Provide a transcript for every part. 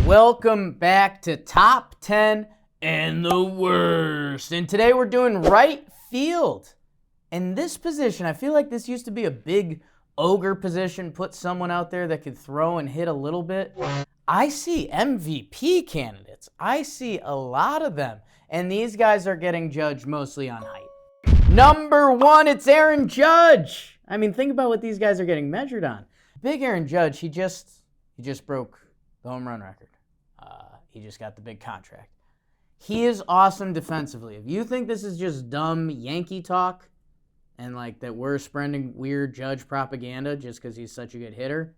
Welcome back to Top 10 and the Worst. And today we're doing right field. In this position, I feel like this used to be a big ogre position. Put someone out there that could throw and hit a little bit. I see MVP candidates. I see a lot of them. And these guys are getting judged mostly on height. Number 1, it's Aaron Judge. I mean, think about what these guys are getting measured on. Big Aaron Judge, he just broke the home run record. He just got the big contract. He is awesome defensively. If you think this is just dumb Yankee talk and like that we're spreading weird Judge propaganda just because he's such a good hitter,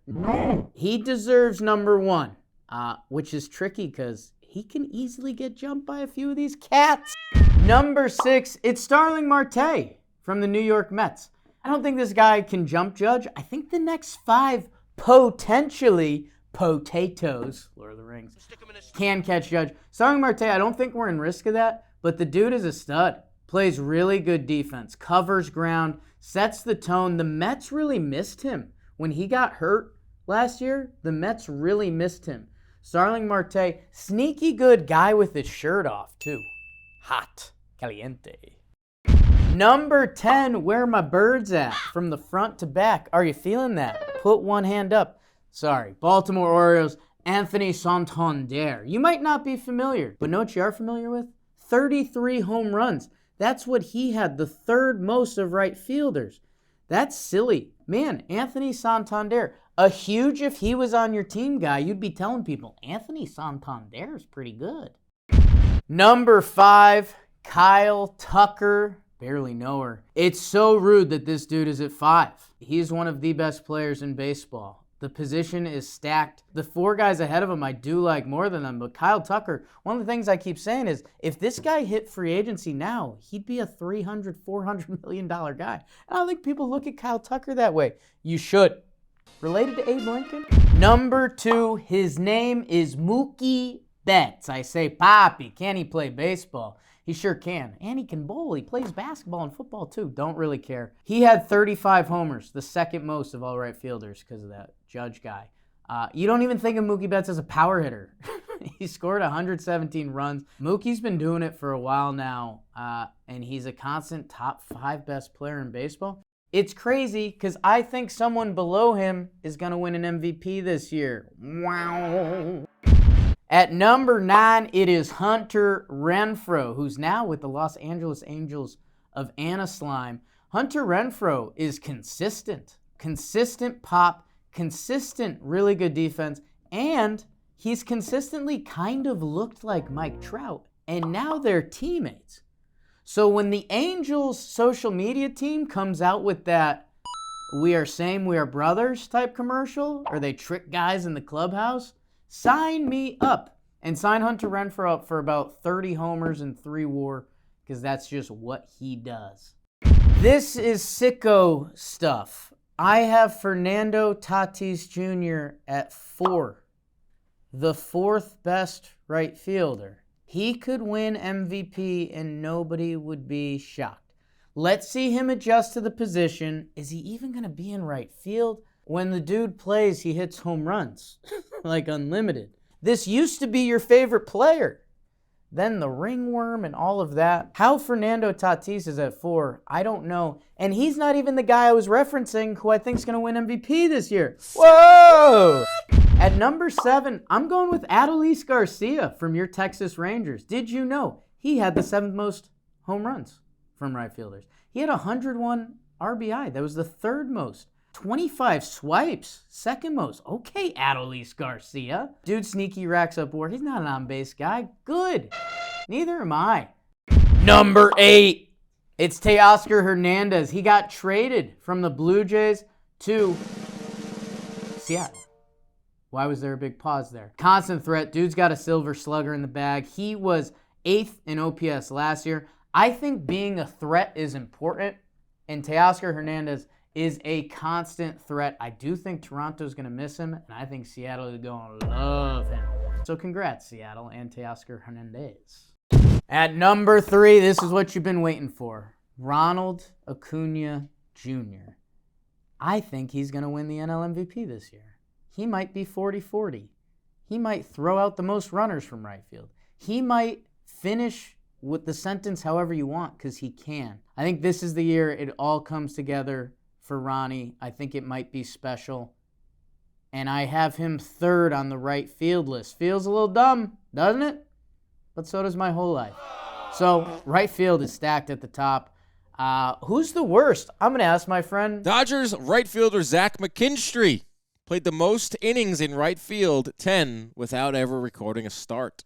he deserves number 1, which is tricky because he can easily get jumped by a few of these cats. Number 6, it's Starling Marte from the New York Mets. I don't think this guy can jump Judge. I think the next 5 potentially potatoes, Lord of the Rings, can catch Judge. Starling Marte, I don't think we're in risk of that, but the dude is a stud. Plays really good defense, covers ground, sets the tone. The Mets really missed him. When he got hurt last year, the Mets really missed him. Starling Marte, sneaky good guy with his shirt off, too. Hot. Caliente. Number 10, where my birds at? From the front to back. Are you feeling that? Put one hand up. Sorry, Baltimore Orioles, Anthony Santander. You might not be familiar, but know what you are familiar with? 33 home runs. That's what he had, the third most of right fielders. That's silly. Man, Anthony Santander, a huge if he was on your team guy, you'd be telling people, Anthony Santander is pretty good. Number 5, Kyle Tucker. Barely know her. It's so rude that this dude is at 5. He's one of the best players in baseball. The position is stacked. The 4 guys ahead of him I do like more than them, but Kyle Tucker, one of the things I keep saying is if this guy hit free agency now, he'd be a $300, $400 million guy. I don't think people look at Kyle Tucker that way. You should. Related to Abe Lincoln? Number 2, his name is Mookie Bett. I say, Papi, can he play baseball? He sure can. And he can bowl. He plays basketball and football too. Don't really care. He had 35 homers, the second most of all right fielders because of that Judge guy. You don't even think of Mookie Betts as a power hitter. He scored 117 runs. Mookie's been doing it for a while now, and he's a constant top 5 best player in baseball. It's crazy because I think someone below him is going to win an MVP this year. Wow. At number 9, it is Hunter Renfro, who's now with the Los Angeles Angels of Anna Slime. Hunter Renfro is consistent. Consistent pop, consistent really good defense, and he's consistently kind of looked like Mike Trout, and now they're teammates. So when the Angels social media team comes out with that "we are same, we are brothers" type commercial, or they trick guys in the clubhouse, sign me up and sign Hunter Renfro up for about 30 homers and 3 WAR because that's just what he does. This is sicko stuff. I have Fernando Tatis Jr. at 4, the 4th best right fielder. He could win MVP and nobody would be shocked. Let's see him adjust to the position. Is he even going to be in right field? When the dude plays, he hits home runs, like unlimited. This used to be your favorite player. Then the ringworm and all of that. How Fernando Tatis is at 4, I don't know. And he's not even the guy I was referencing who I think is going to win MVP this year. Whoa! At number 7, I'm going with Adelise Garcia from your Texas Rangers. Did you know he had the 7th most home runs from right fielders? He had 101 RBI. That was the 3rd most. 25 swipes, 2nd most. Okay, Adelise Garcia. Dude sneaky racks up WAR. He's not an on-base guy. Good. Neither am I. Number 8, it's Teos Hernandez. He got traded from the Blue Jays to Seattle. Why was there a big pause there? Constant threat. Dude's got a silver slugger in the bag. He was 8th in OPS last year. I think being a threat is important, and Teoscar Hernandez is a constant threat. I do think Toronto's going to miss him, and I think Seattle is going to love him. So congrats, Seattle and Teoscar Hernandez. At number 3, this is what you've been waiting for. Ronald Acuna Jr. I think he's going to win the NL MVP this year. He might be 40-40. he might throw out the most runners from right field. He might finish with the sentence however you want because he can. I think this is the year it all comes together for Ronnie. I think it might be special. And I have him third on the right field list. Feels a little dumb, doesn't it? But so does my whole life. So right field is stacked at the top. Who's the worst? I'm going to ask my friend. Dodgers right fielder Zach McKinstry played the most innings in right field, 10, without ever recording a start.